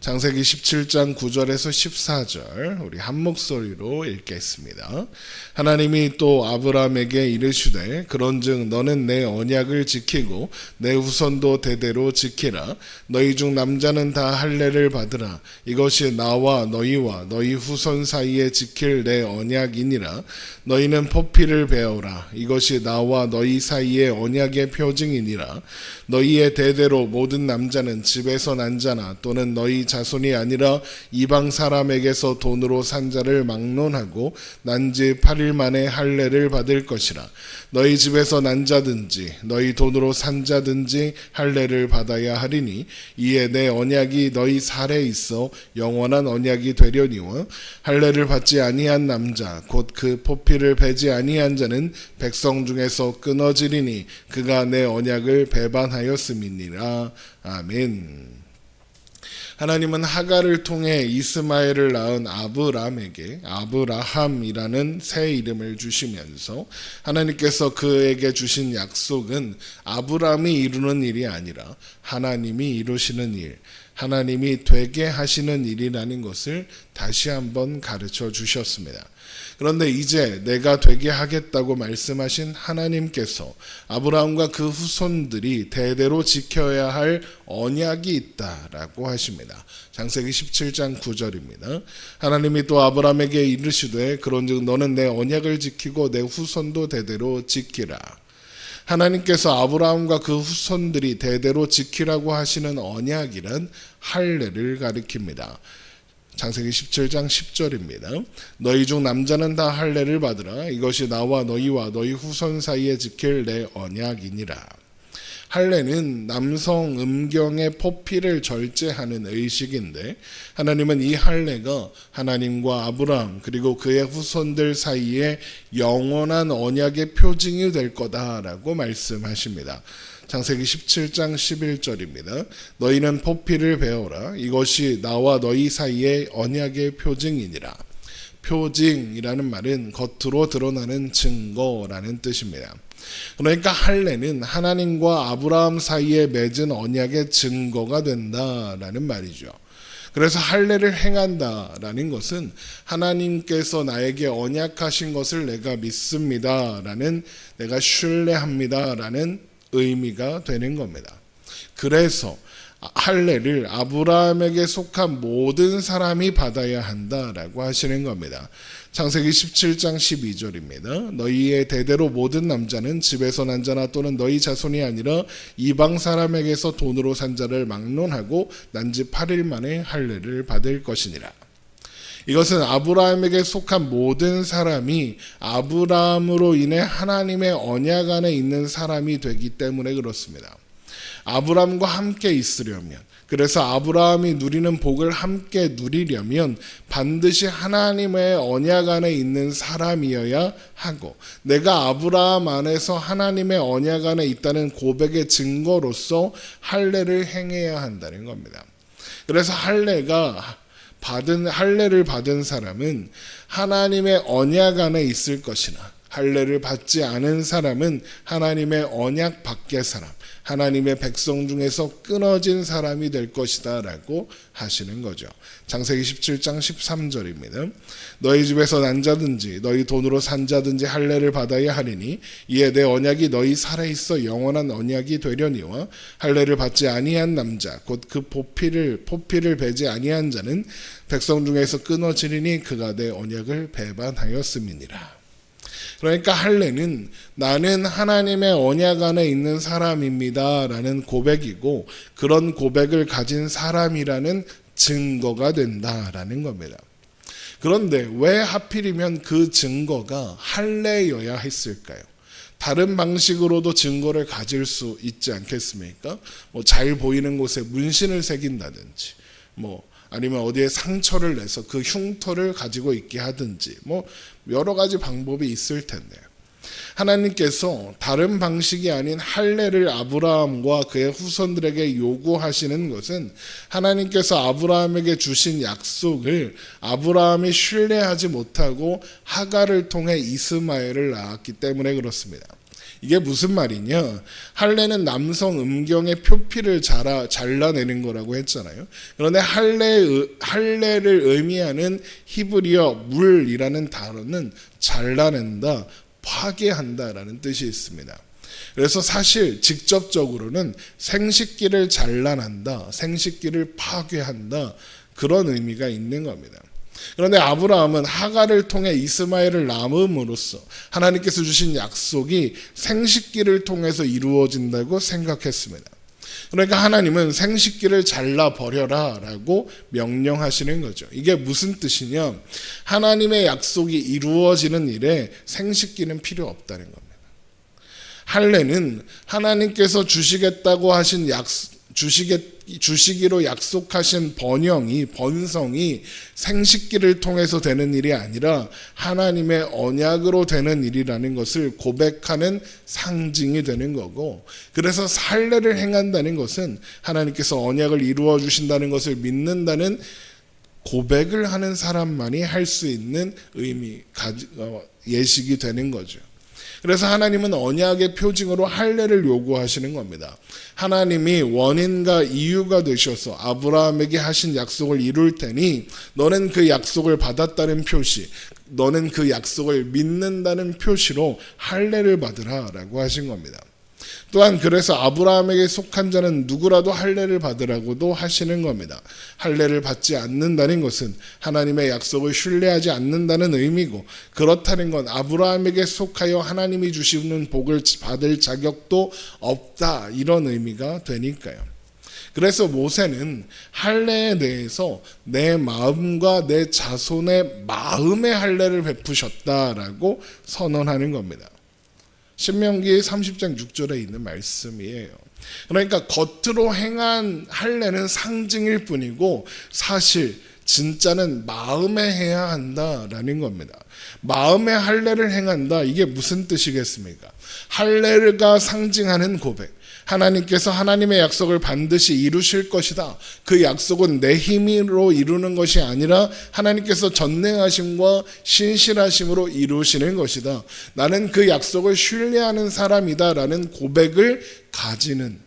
창세기 17장 9절에서 14절 우리 한 목소리로 읽겠습니다. 하나님이 또 아브라함에게 이르시되 그런즉 너는 내 언약을 지키고 내 후손도 대대로 지키라. 너희 중 남자는 다 할례를 받으라. 이것이 나와 너희와 너희 후손 사이에 지킬 내 언약이니라. 너희는 포피를 베어라. 이것이 나와 너희 사이의 언약의 표징이니라. 너희의 대대로 모든 남자는 집에서 난 자나 또는 너희 자손이 아니라 이방 사람에게서 돈으로 산 자를 막론하고 난 지 8일 만에 할례를 받을 것이라. 너희 집에서 난 자든지 너희 돈으로 산 자든지 할례를 받아야 하리니 이에 내 언약이 너희 살에 있어 영원한 언약이 되려니와 할례를 받지 아니한 남자 곧 그 포피를 베지 아니한 자는 백성 중에서 끊어지리니 그가 내 언약을 배반하였음이니라. 아멘. 하나님은 하갈을 통해 이스마엘을 낳은 아브람에게 아브라함이라는 새 이름을 주시면서 하나님께서 그에게 주신 약속은 아브람이 이루는 일이 아니라 하나님이 이루시는 일, 하나님이 되게 하시는 일이라는 것을 다시 한번 가르쳐 주셨습니다. 그런데 이제 내가 되게 하겠다고 말씀하신 하나님께서 아브라함과 그 후손들이 대대로 지켜야 할 언약이 있다라고 하십니다. 창세기 17장 9절입니다. 하나님이 또 아브라함에게 이르시되 그런즉 너는 내 언약을 지키고 내 후손도 대대로 지키라. 하나님께서 아브라함과 그 후손들이 대대로 지키라고 하시는 언약이란 할례를 가리킵니다. 창세기 17장 10절입니다. 너희 중 남자는 다 할례를 받으라. 이것이 나와 너희와 너희 후손 사이에 지킬 내 언약이니라. 할례는 남성 음경의 포피를 절제하는 의식인데 하나님은 이 할례가 하나님과 아브라함 그리고 그의 후손들 사이에 영원한 언약의 표징이 될 거다라고 말씀하십니다. 창세기 17장 11절입니다. 너희는 포피를 베어라. 이것이 나와 너희 사이의 언약의 표징이니라. 표징이라는 말은 겉으로 드러나는 증거라는 뜻입니다. 그러니까 할례는 하나님과 아브라함 사이에 맺은 언약의 증거가 된다라는 말이죠. 그래서 할례를 행한다라는 것은 하나님께서 나에게 언약하신 것을 내가 믿습니다라는, 내가 신뢰합니다라는 의미가 되는 겁니다. 그래서 할례를 아브라함에게 속한 모든 사람이 받아야 한다라고 하시는 겁니다. 창세기 17장 12절입니다. 너희의 대대로 모든 남자는 집에서 난 자나 또는 너희 자손이 아니라 이방 사람에게서 돈으로 산 자를 막론하고 난 지 8일 만에 할례를 받을 것이니라. 이것은 아브라함에게 속한 모든 사람이 아브라함으로 인해 하나님의 언약 안에 있는 사람이 되기 때문에 그렇습니다. 아브라함과 함께 있으려면, 그래서 아브라함이 누리는 복을 함께 누리려면 반드시 하나님의 언약 안에 있는 사람이어야 하고, 내가 아브라함 안에서 하나님의 언약 안에 있다는 고백의 증거로서 할례를 행해야 한다는 겁니다. 그래서 할례를 받은 사람은 하나님의 언약 안에 있을 것이나 할례를 받지 않은 사람은 하나님의 언약 밖의 사람, 하나님의 백성 중에서 끊어진 사람이 될 것이다 라고 하시는 거죠. 창세기 17장 13절입니다. 너희 집에서 난 자든지 너희 돈으로 산 자든지 할례를 받아야 하리니 이에 내 언약이 너희 살에 있어 영원한 언약이 되려니와 할례를 받지 아니한 남자 곧 그 포피를 베지 아니한 자는 백성 중에서 끊어지리니 그가 내 언약을 배반하였음이니라. 그러니까 할례는 나는 하나님의 언약 안에 있는 사람입니다 라는 고백이고, 그런 고백을 가진 사람이라는 증거가 된다라는 겁니다. 그런데 왜 하필이면 그 증거가 할례여야 했을까요? 다른 방식으로도 증거를 가질 수 있지 않겠습니까? 잘 보이는 곳에 문신을 새긴다든지, 아니면 어디에 상처를 내서 그 흉터를 가지고 있게 하든지, 여러 가지 방법이 있을 텐데요. 하나님께서 다른 방식이 아닌 할례를 아브라함과 그의 후손들에게 요구하시는 것은 하나님께서 아브라함에게 주신 약속을 아브라함이 신뢰하지 못하고 하갈을 통해 이스마엘을 낳았기 때문에 그렇습니다. 이게 무슨 말이냐? 할례는 남성 음경의 표피를 잘라내는 거라고 했잖아요. 그런데 할례를 의미하는 히브리어 물이라는 단어는 잘라낸다, 파괴한다라는 뜻이 있습니다. 그래서 사실 직접적으로는 생식기를 잘라낸다, 생식기를 파괴한다, 그런 의미가 있는 겁니다. 그런데 아브라함은 하갈을 통해 이스마엘을 낳음으로써 하나님께서 주신 약속이 생식기를 통해서 이루어진다고 생각했습니다. 그러니까 하나님은 생식기를 잘라버려라 라고 명령하시는 거죠. 이게 무슨 뜻이냐? 하나님의 약속이 이루어지는 일에 생식기는 필요 없다는 겁니다. 할례는 하나님께서 주시겠다고 하신 주시기로 약속하신 번성이 생식기를 통해서 되는 일이 아니라 하나님의 언약으로 되는 일이라는 것을 고백하는 상징이 되는 거고, 그래서 할례를 행한다는 것은 하나님께서 언약을 이루어 주신다는 것을 믿는다는 고백을 하는 사람만이 할 수 있는 예식이 되는 거죠. 그래서 하나님은 언약의 표징으로 할례를 요구하시는 겁니다. 하나님이 원인과 이유가 되셔서 아브라함에게 하신 약속을 이룰 테니 너는 그 약속을 받았다는 표시, 너는 그 약속을 믿는다는 표시로 할례를 받으라라고 하신 겁니다. 또한 그래서 아브라함에게 속한 자는 누구라도 할례를 받으라고도 하시는 겁니다. 할례를 받지 않는다는 것은 하나님의 약속을 신뢰하지 않는다는 의미고, 그렇다는 건 아브라함에게 속하여 하나님이 주시는 복을 받을 자격도 없다, 이런 의미가 되니까요. 그래서 모세는 할례에 대해서 내 마음과 내 자손의 마음의 할례를 베푸셨다라고 선언하는 겁니다. 신명기 30장 6절에 있는 말씀이에요. 그러니까 겉으로 행한 할례는 상징일 뿐이고 사실 진짜는 마음에 해야 한다라는 겁니다. 마음의 할례를 행한다, 이게 무슨 뜻이겠습니까? 할례가 상징하는 고백, 하나님께서 하나님의 약속을 반드시 이루실 것이다. 그 약속은 내 힘으로 이루는 것이 아니라 하나님께서 전능하심과 신실하심으로 이루시는 것이다. 나는 그 약속을 신뢰하는 사람이다 라는 고백을 가지는,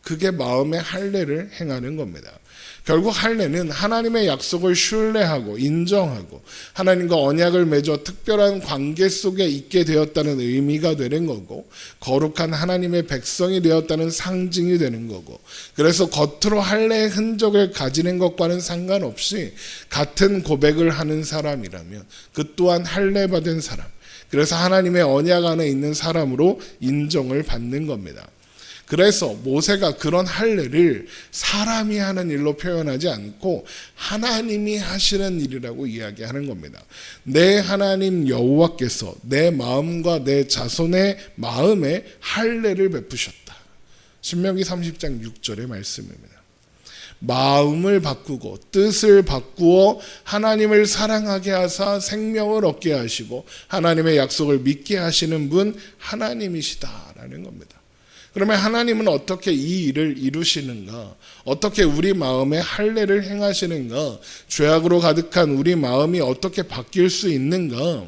그게 마음의 할례를 행하는 겁니다. 결국 할례는 하나님의 약속을 신뢰하고 인정하고 하나님과 언약을 맺어 특별한 관계 속에 있게 되었다는 의미가 되는 거고, 거룩한 하나님의 백성이 되었다는 상징이 되는 거고, 그래서 겉으로 할례의 흔적을 가지는 것과는 상관없이 같은 고백을 하는 사람이라면 그 또한 할례 받은 사람, 그래서 하나님의 언약 안에 있는 사람으로 인정을 받는 겁니다. 그래서 모세가 그런 할례를 사람이 하는 일로 표현하지 않고 하나님이 하시는 일이라고 이야기하는 겁니다. 내 하나님 여호와께서 내 마음과 내 자손의 마음에 할례를 베푸셨다. 신명기 30장 6절의 말씀입니다. 마음을 바꾸고 뜻을 바꾸어 하나님을 사랑하게 하사 생명을 얻게 하시고 하나님의 약속을 믿게 하시는 분 하나님이시다라는 겁니다. 그러면 하나님은 어떻게 이 일을 이루시는가? 어떻게 우리 마음에 할례를 행하시는가? 죄악으로 가득한 우리 마음이 어떻게 바뀔 수 있는가?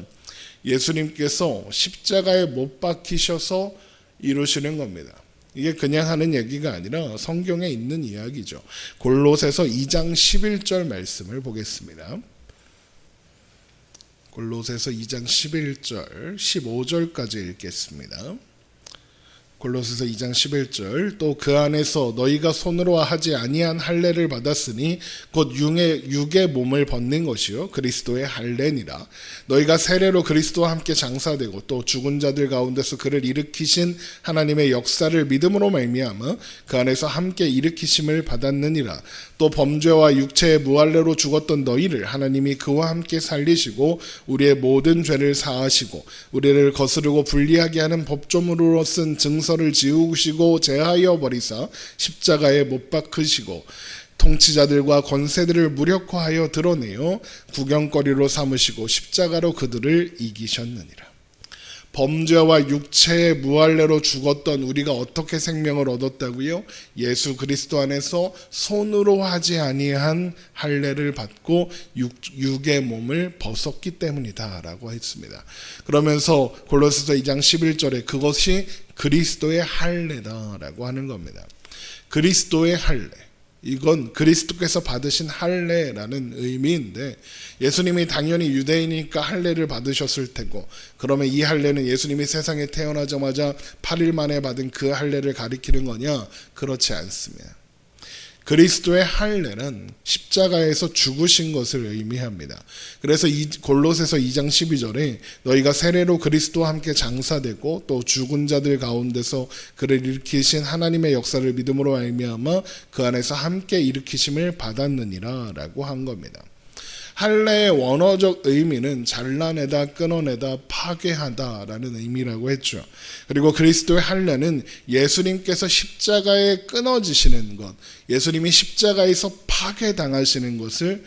예수님께서 십자가에 못 박히셔서 이루시는 겁니다. 이게 그냥 하는 얘기가 아니라 성경에 있는 이야기죠. 골로새서 2장 11절 말씀을 보겠습니다. 골로새서 2장 11절, 15절까지 읽겠습니다. 골로새서 2장 11절, 또 그 안에서 너희가 손으로 하지 아니한 할례를 받았으니 곧 육의 몸을 벗는 것이요 그리스도의 할례니라. 너희가 세례로 그리스도와 함께 장사되고 또 죽은 자들 가운데서 그를 일으키신 하나님의 역사를 믿음으로 말미암아 그 안에서 함께 일으키심을 받았느니라. 또 범죄와 육체의 무할례로 죽었던 너희를 하나님이 그와 함께 살리시고 우리의 모든 죄를 사하시고 우리를 거스르고 불리하게 하는 법조문으로 쓴 증서를 지우시고 제하여 버리사 십자가에 못 박으시고 통치자들과 권세들을 무력화하여 드러내어 구경거리로 삼으시고 십자가로 그들을 이기셨느니라. 범죄와 육체의 무할례로 죽었던 우리가 어떻게 생명을 얻었다고요? 예수 그리스도 안에서 손으로 하지 아니한 할례를 받고 육의 몸을 벗었기 때문이다라고 했습니다. 그러면서 골로새서 2장 11절에 그것이 그리스도의 할례다라고 하는 겁니다. 그리스도의 할례. 이건 그리스도께서 받으신 할례라는 의미인데, 예수님이 당연히 유대인이니까 할례를 받으셨을 테고, 그러면 이 할례는 예수님이 세상에 태어나자마자 8일 만에 받은 그 할례를 가리키는 거냐? 그렇지 않습니다. 그리스도의 할례는 십자가에서 죽으신 것을 의미합니다. 그래서 골로새서 2장 12절에 너희가 세례로 그리스도와 함께 장사되고 또 죽은 자들 가운데서 그를 일으키신 하나님의 역사를 믿음으로 말미암아 그 안에서 함께 일으키심을 받았느니라 라고 한 겁니다. 할례의 원어적 의미는 잘라내다, 끊어내다, 파괴하다라는 의미라고 했죠. 그리고 그리스도의 할례는 예수님께서 십자가에 끊어지시는 것, 예수님이 십자가에서 파괴당하시는 것을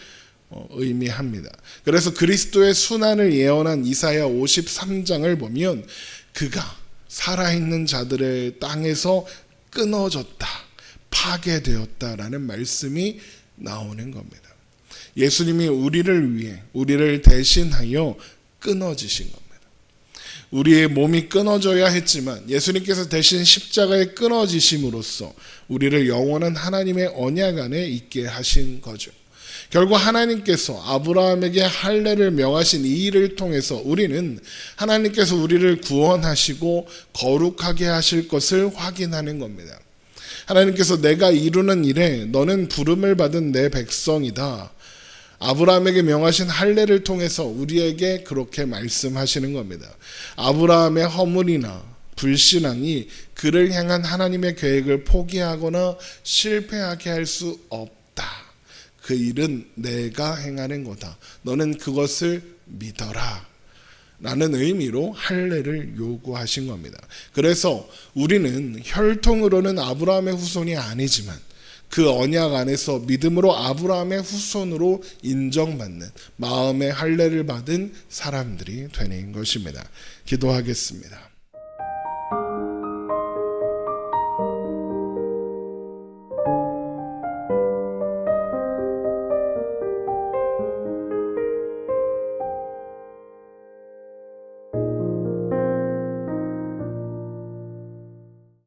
의미합니다. 그래서 그리스도의 순환을 예언한 이사야 53장을 보면 그가 살아있는 자들의 땅에서 끊어졌다, 파괴되었다라는 말씀이 나오는 겁니다. 예수님이 우리를 위해, 우리를 대신하여 끊어지신 겁니다. 우리의 몸이 끊어져야 했지만 예수님께서 대신 십자가에 끊어지심으로써 우리를 영원한 하나님의 언약 안에 있게 하신 거죠. 결국 하나님께서 아브라함에게 할례를 명하신 이 일을 통해서 우리는 하나님께서 우리를 구원하시고 거룩하게 하실 것을 확인하는 겁니다. 하나님께서 내가 이루는 일에 너는 부름을 받은 내 백성이다. 아브라함에게 명하신 할례를 통해서 우리에게 그렇게 말씀하시는 겁니다. 아브라함의 허물이나 불신앙이 그를 향한 하나님의 계획을 포기하거나 실패하게 할 수 없다. 그 일은 내가 행하는 거다. 너는 그것을 믿어라. 라는 의미로 할례를 요구하신 겁니다. 그래서 우리는 혈통으로는 아브라함의 후손이 아니지만 그 언약 안에서 믿음으로 아브라함의 후손으로 인정받는 마음의 할례를 받은 사람들이 되는 것입니다. 기도하겠습니다.